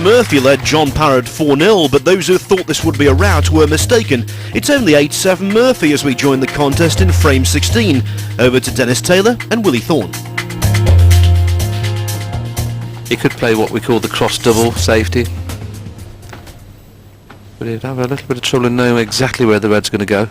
Murphy led John Parrott 4-0, but those who thought this would be a rout were mistaken. It's only 8-7 Murphy as we join the contest in frame 16. Over to Dennis Taylor and Willie Thorne. He could play what we call the cross double safety, but he'd have a little bit of trouble in knowing exactly where the red's going to go.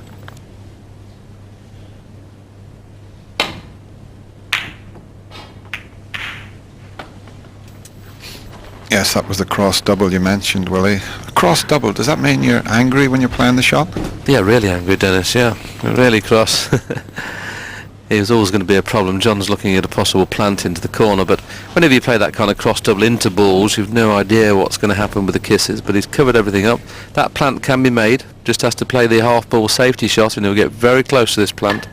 Yes, that was the cross double you mentioned, Willie. Cross double, does that mean you're angry when you're playing the shot? Yeah, really angry, Dennis, yeah. Really cross. It was always going to be a problem. John's looking at a possible plant into the corner, but whenever you play that kind of cross double into balls, you've no idea what's going to happen with the kisses, but he's covered everything up. That plant can be made, just has to play the half ball safety shot and he'll get very close to this plant.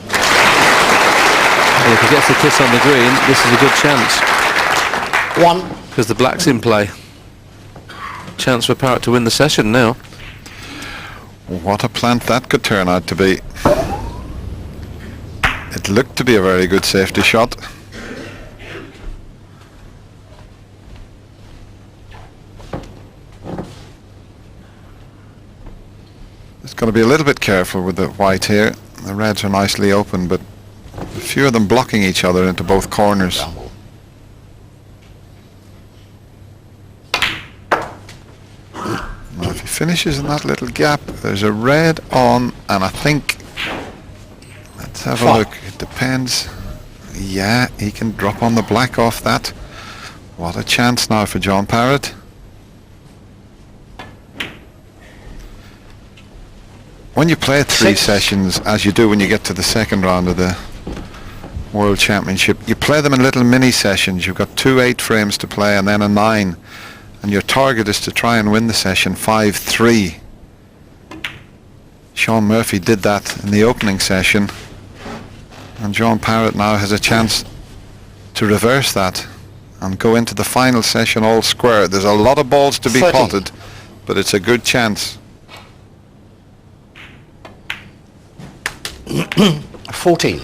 And if he gets the kiss on the green, this is a good chance. Because the black's in play. Chance for Parrott to win the session now. What a plant that could turn out to be. It looked to be a very good safety shot. Just got to be a little bit careful with the white here. The reds are nicely open, but a few of them blocking each other into both corners. Now if he finishes in that little gap, there's a red on, and I think, let's have a look, it depends. Yeah, he can drop on the black off that. What a chance now for John Parrott. When you play three sessions, as you do when you get to the second round of the World Championship, you play them in little mini sessions. You've got 2 8 frames to play and then a 9. And your target is to try and win the session 5-3. Shaun Murphy did that in the opening session, and John Parrott now has a chance to reverse that and go into the final session all square. There's a lot of balls to be potted, but it's a good chance. 14.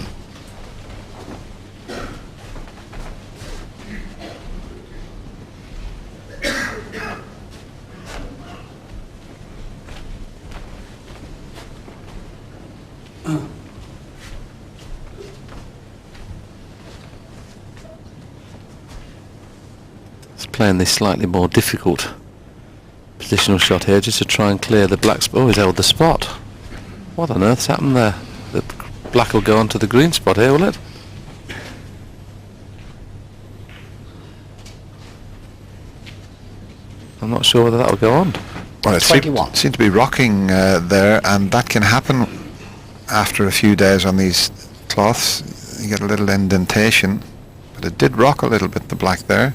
Playing this slightly more difficult positional shot here just to try and clear the black spot. Oh, he's held the spot. What on earth's happened there? The black will go onto the green spot here, will it? I'm not sure whether that will go on. Well, it seemed to be rocking there, and that can happen after a few days on these cloths. You get a little indentation, but it did rock a little bit, the black there.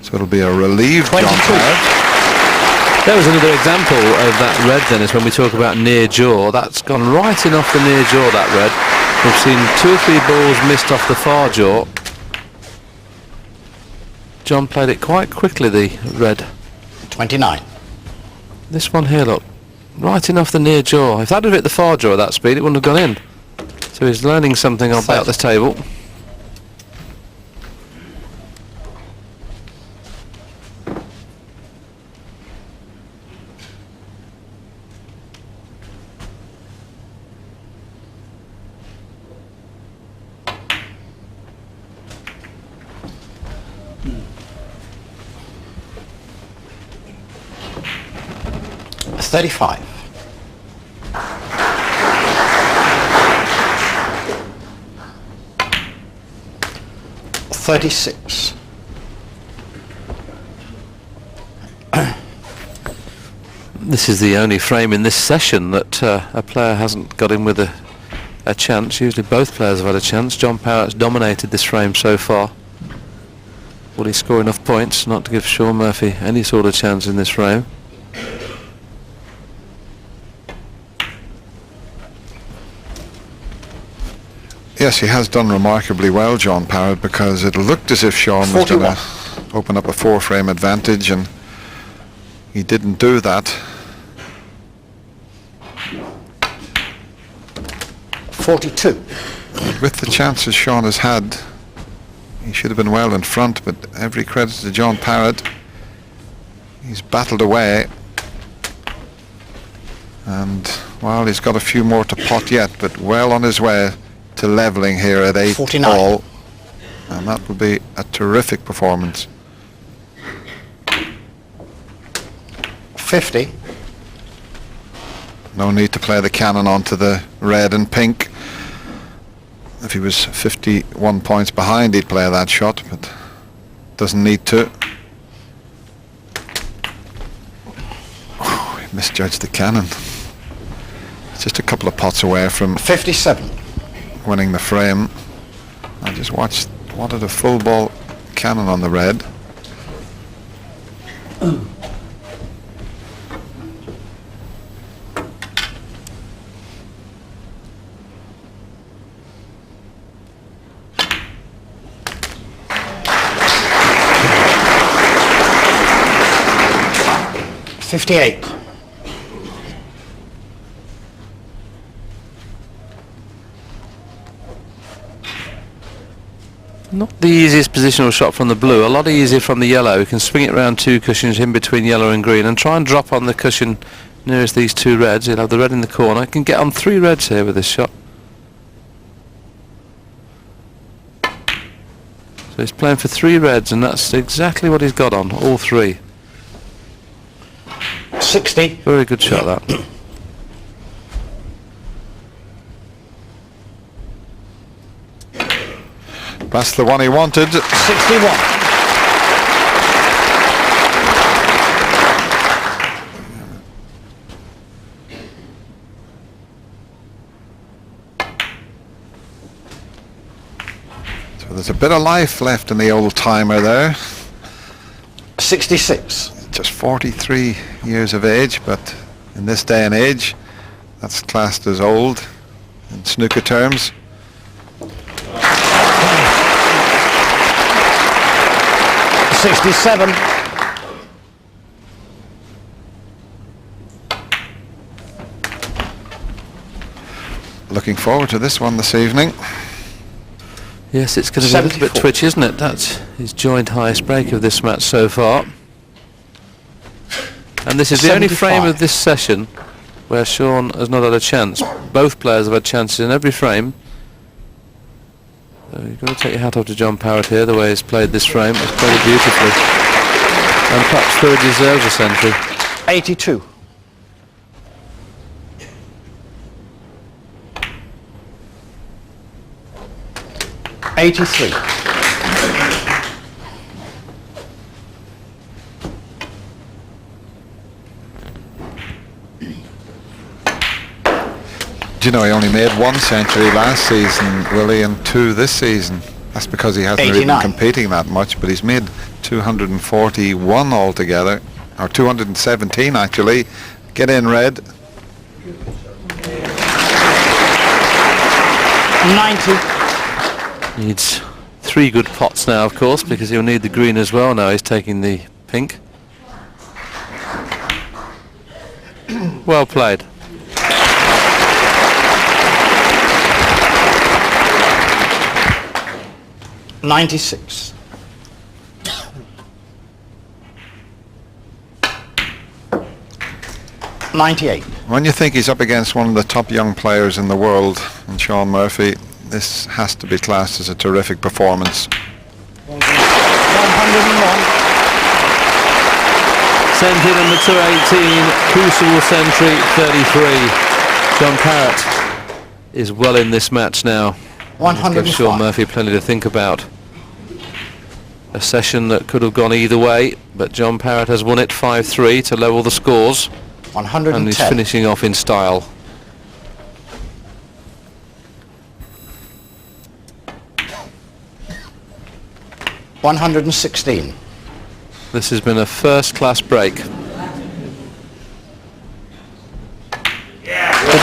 So it'll be a relieved John Parrott. There was another example of that red, Dennis, when we talk about near jaw. That's gone right in off the near jaw, that red. We've seen 2 or 3 balls missed off the far jaw. John played it quite quickly, the red. 29. This one here, look, right in off the near jaw. If that had hit the far jaw at that speed, it wouldn't have gone in. So he's learning something about this table. It's 35. $36. This is the only frame in this session that a player hasn't got in with a chance. Usually both players have had a chance. John Parrott's dominated this frame so far. Will he score enough points not to give Shaun Murphy any sort of chance in this frame? Yes, he has done remarkably well, John Parrott, because it looked as if Shaun was going to open up a 4-frame advantage, and he didn't do that. 42. With the chances Shaun has had, He should have been well in front, but every credit to John Parrott. He's battled away. And, well, he's got a few more to pot yet, but well on his way to levelling here at 8 49. all. And that will be a terrific performance. 50. No need to play the cannon onto the red and pink. If he was 51 points behind, he'd play that shot, but doesn't need to. Oh, he misjudged the cannon. It's just a couple of pots away from 57. winning the frame. I just wanted a full ball cannon on the red. $58. Not the easiest positional shot from the blue, a lot easier from the yellow. You can swing it around 2 cushions in between yellow and green and try and drop on the cushion nearest these 2 reds. You'll have the red in the corner. You can get on 3 reds here with this shot. So he's playing for 3 reds, and that's exactly what he's got on, all 3. 60. Very good shot, that. That's the one he wanted. 61. So there's a bit of life left in the old timer there. 66. Just 43 years of age, but in this day and age, that's classed as old in snooker terms. $67. Looking forward to this one this evening. Yes, it's going to be a little bit 74. twitchy, isn't it? That's his joint highest break of this match so far. And this is the only frame 75. of this session where Shaun has not had a chance. Both players have had chances in every frame. So you've got to take your hat off to John Parrott here, the way he's played this frame. He's played it beautifully. And perhaps still deserves a century. 82. $83. Do you know he only made 1 century last season, Willie, and 2 this season? That's because he hasn't really been 89. competing that much, but he's made 241 altogether, or 217 actually. Get in, red. 90. Needs 3 good pots now, of course, because he'll need the green as well. Now he's taking the pink. Well played. $96. $98. When you think he's up against one of the top young players in the world, and Shaun Murphy, this has to be classed as a terrific performance. 101. Century number 218, Crucible century 33. John Parrott is well in this match now. Gives Shaun 105. Murphy plenty to think about. A session that could have gone either way, but John Parrott has won it 5-3 to level the scores, and he's 110. finishing off in style. $116. This has been a first-class break. The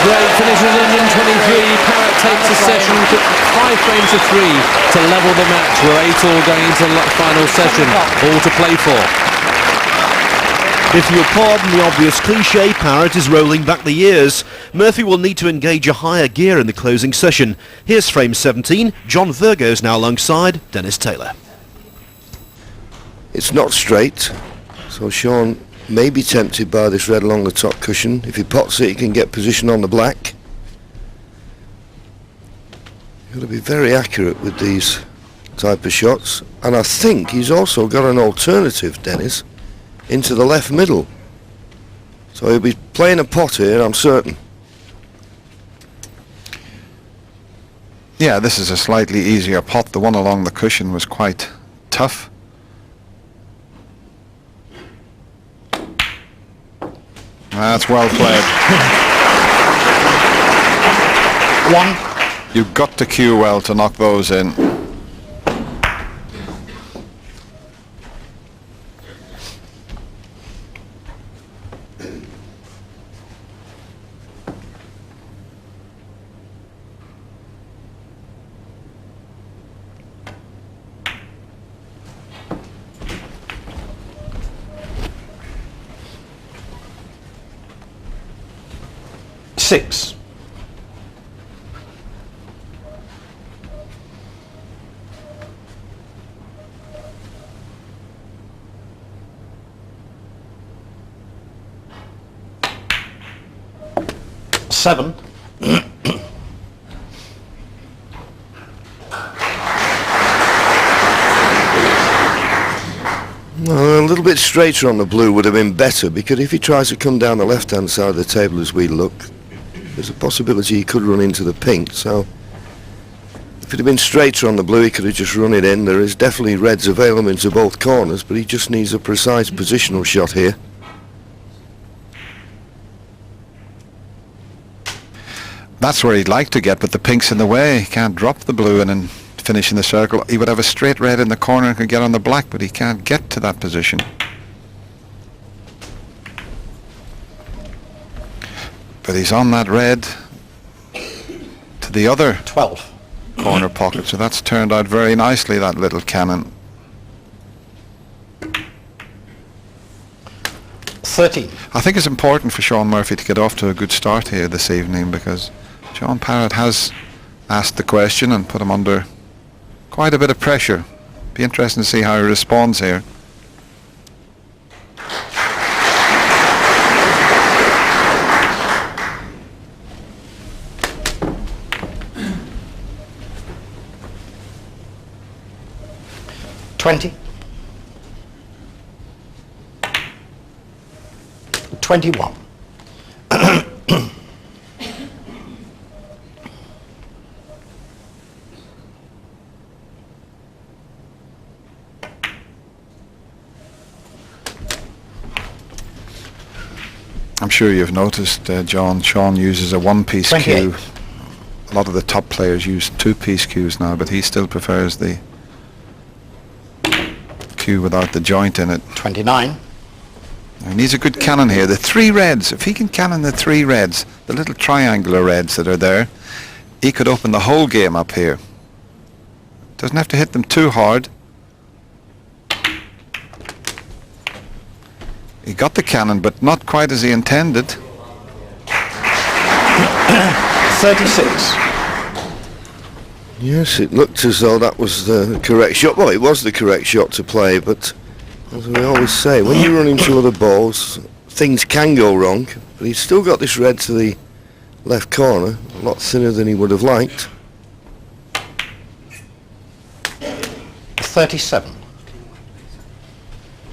break finishes in 123. Parrott takes a session to 5 frames to 3 to level the match. We're 8 all going into the final session, all to play for. If you'll pardon the obvious cliche, Parrott is rolling back the years. Murphy will need to engage a higher gear in the closing session. Here's frame 17. John Virgo's now alongside Dennis Taylor. It's not straight, so Shaun may be tempted by this red along the top cushion. If he pots it, he can get position on the black. You've got to be very accurate with these type of shots, and I think he's also got an alternative, Dennis, into the left middle. So he'll be playing a pot here, I'm certain. Yeah, this is a slightly easier pot. The one along the cushion was quite tough. That's well played. 1. You've got to cue well to knock those in. Six. Seven. Well, a little bit straighter on the blue would have been better, because if he tries to come down the left-hand side of the table as we look, there's a possibility he could run into the pink. So if it had been straighter on the blue, he could have just run it in. There is definitely reds available into both corners, but he just needs a precise positional shot here. That's where he'd like to get, but the pink's in the way. He can't drop the blue and then finish in the circle. He would have a straight red in the corner and could get on the black, but he can't get to that position. But he's on that red to the other 12. corner pocket, so that's turned out very nicely, that little cannon. 13. I think it's important for Shaun Murphy to get off to a good start here this evening, because Shaun Parrott has asked the question and put him under quite a bit of pressure. Be interesting to see how he responds here. $20. 21. I'm sure you've noticed, John, Shaun uses a one-piece 28. cue. A lot of the top players use two-piece cues now, but he still prefers the cue without the joint in it. 29. He needs a good cannon here. The three reds, if he can cannon the three reds, the little triangular reds that are there, he could open the whole game up here. Doesn't have to hit them too hard. He got the cannon, but not quite as he intended. 36. Yes, it looked as though that was the correct shot. Well, it was the correct shot to play, but as we always say, when you run into other balls, things can go wrong. But he's still got this red to the left corner, a lot thinner than he would have liked. 37.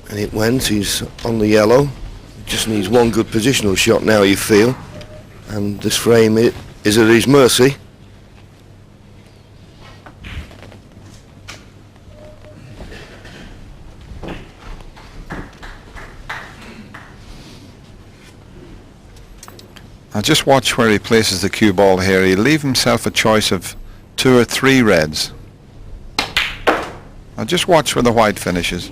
And it went, he's on the yellow. He just needs one good positional shot now, you feel. And this frame is at his mercy. Now just watch where he places the cue ball here. He'll leave himself a choice of 2 or 3 reds. Now just watch where the white finishes.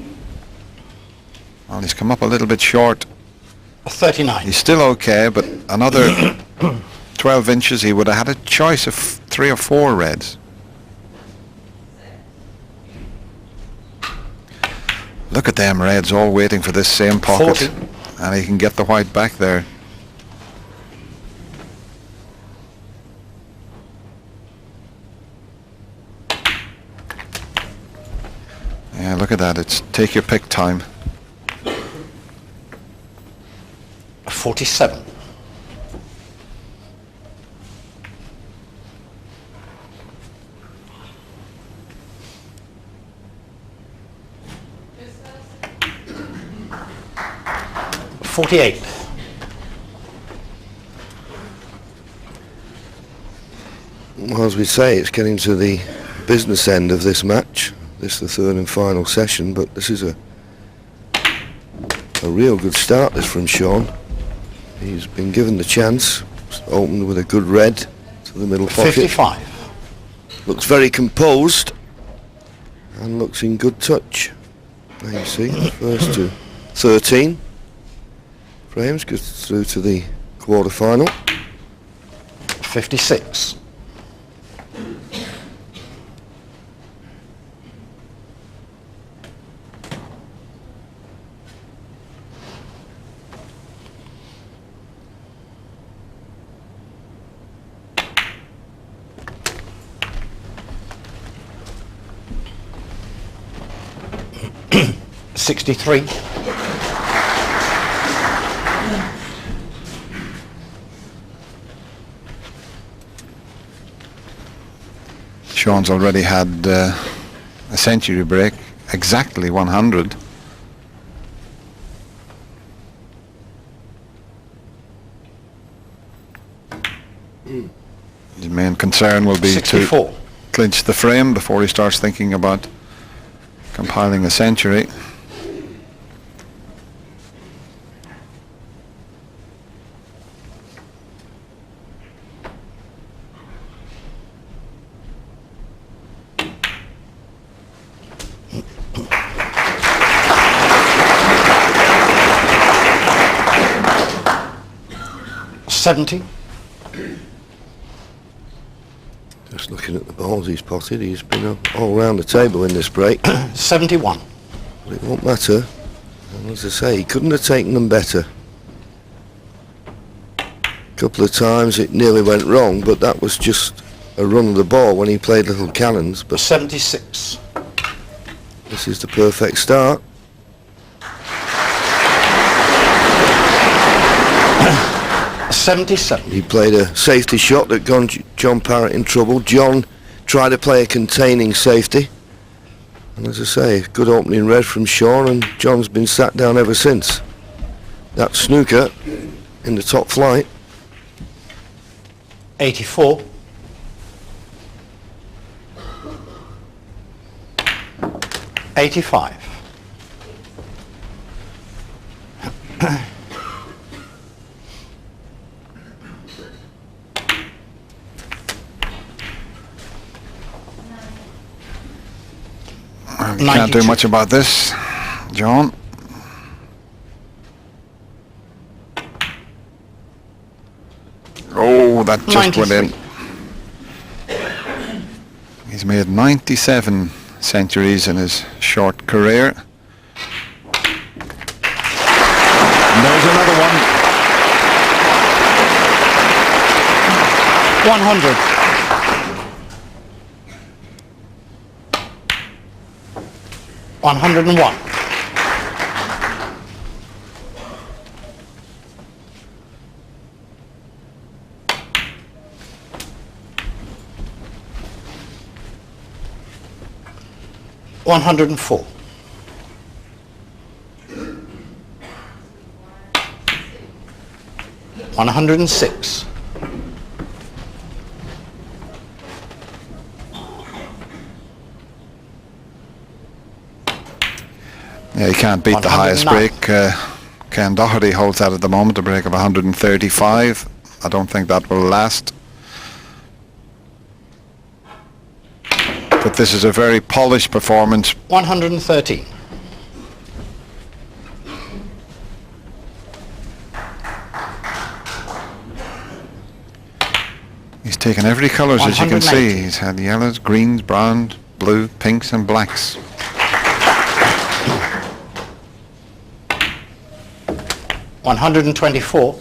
Well, he's come up a little bit short. 39. He's still okay, but another 12 inches he would have had a choice of 3 or 4 reds. Look at them reds all waiting for this same pocket. 40. And he can get the white back there. at that. It's take your pick time. 47. $48. Well, as we say, it's getting to the business end of this match. This is the third and final session, but this is a real good start this from Shaun. He's been given the chance. Opened with a good red to the middle pocket. 55. Looks very composed and looks in good touch. There you see, first to 13 frames, goes through to the quarter-final. 56. $63. Shaun's already had a century break, exactly 100. The main concern will be 64. to clinch the frame before he starts thinking about compiling a century. $70. Just looking at the balls he's potted, he's been all round the table in this break. 71. But it won't matter. And as I say, he couldn't have taken them better. A couple of times it nearly went wrong, but that was just a run of the ball when he played little cannons. But 76. this is the perfect start. $77. He played a safety shot that got John Parrott in trouble. John tried to play a containing safety. And as I say, good opening red from Shaun, and John's been sat down ever since. That's Snooker in the top flight. 84. $85. You can't do 92. much about this, John. Oh, that just went in. He's made 97 centuries in his short career. And there's another one. 100. $101. $104. $106. Yeah, you can't beat the highest 109. break. Ken Doherty holds that at the moment, a break of 135. I don't think that will last. But this is a very polished performance. 113. He's taken every colours, as you can 180. see. He's had yellows, greens, browns, blue, pinks and blacks. $124.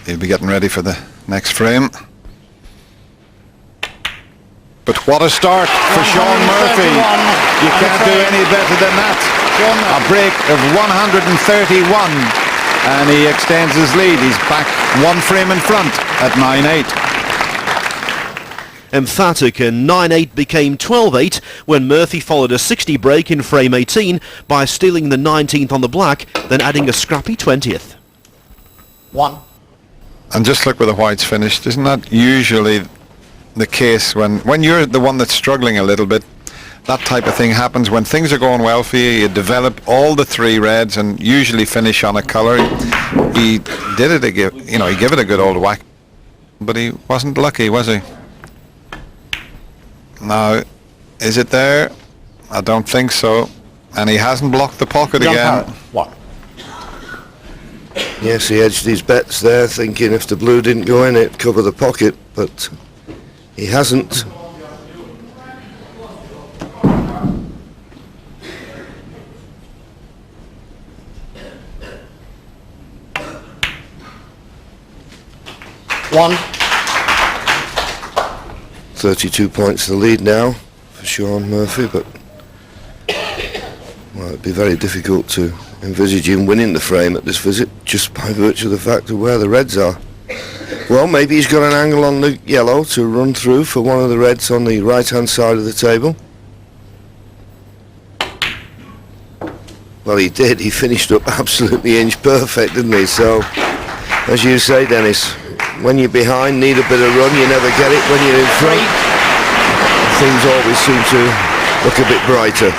He'll be getting ready for the next frame. But what a start for Shaun Murphy. You can't do any better than that. A break of 131, and he extends his lead. He's back 1 frame in front at 9-8. Emphatic, and 9-8 became 12-8 when Murphy followed a 60 break in frame 18 by stealing the 19th on the black, then adding a scrappy 20th. 1. And just look where the whites finished. Isn't that usually the case when you're the one that's struggling a little bit? That type of thing happens when things are going well for you. You develop all the 3 reds and usually finish on a colour. He did it again, he gave it a good old whack, but he wasn't lucky, was he? Now, is it there? I don't think so. And he hasn't blocked the pocket John again. Parrott, 1. Yes, he edged his bets there, thinking if the blue didn't go in, it'd cover the pocket, but he hasn't. One. 32 points the lead now for Shaun Murphy, but well, it'd be very difficult to envisage him winning the frame at this visit just by virtue of the fact of where the reds are. Well, maybe he's got an angle on the yellow to run through for one of the reds on the right hand side of the table. Well, he did. He finished up absolutely inch perfect, didn't he? So, as you say, Dennis, when you're behind, need a bit of run, you never get it. When you're in front, things always seem to look a bit brighter.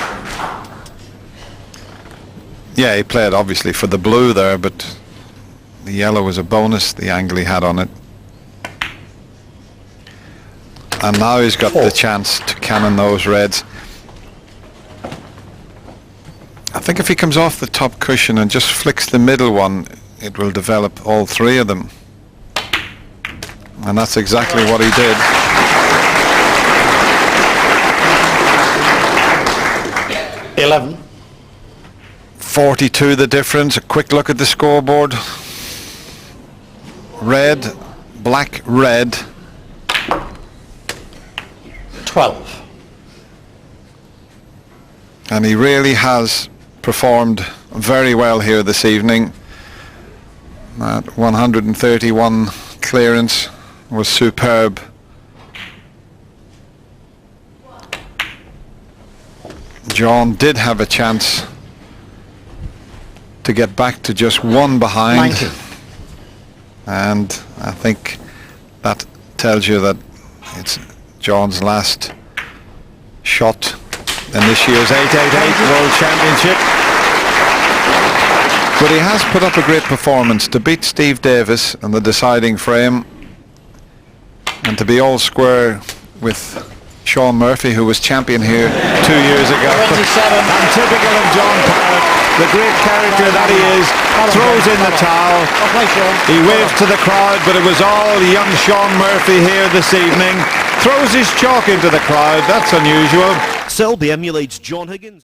Yeah, he played obviously for the blue there, but the yellow was a bonus, the angle he had on it. And now he's got the chance to cannon those reds. I think if he comes off the top cushion and just flicks the middle one, it will develop all 3 of them. And that's exactly what he did. $11. 42 the difference. A quick look at the scoreboard. Red, black, red. 12. And he really has performed very well here this evening. That 131 clearance was superb. John did have a chance to get back to just 1 behind. 19. And I think that tells you that it's John's last shot in this year's 888 World Championship. But he has put up a great performance to beat Steve Davis in the deciding frame and to be all square with Shaun Murphy, who was champion here 2 years ago. 27. And typical of John Parrott, the great character that he is, throws in the towel. He waves to the crowd, but it was all young Shaun Murphy here this evening. Throws his chalk into the crowd. That's unusual. Selby emulates John Higgins.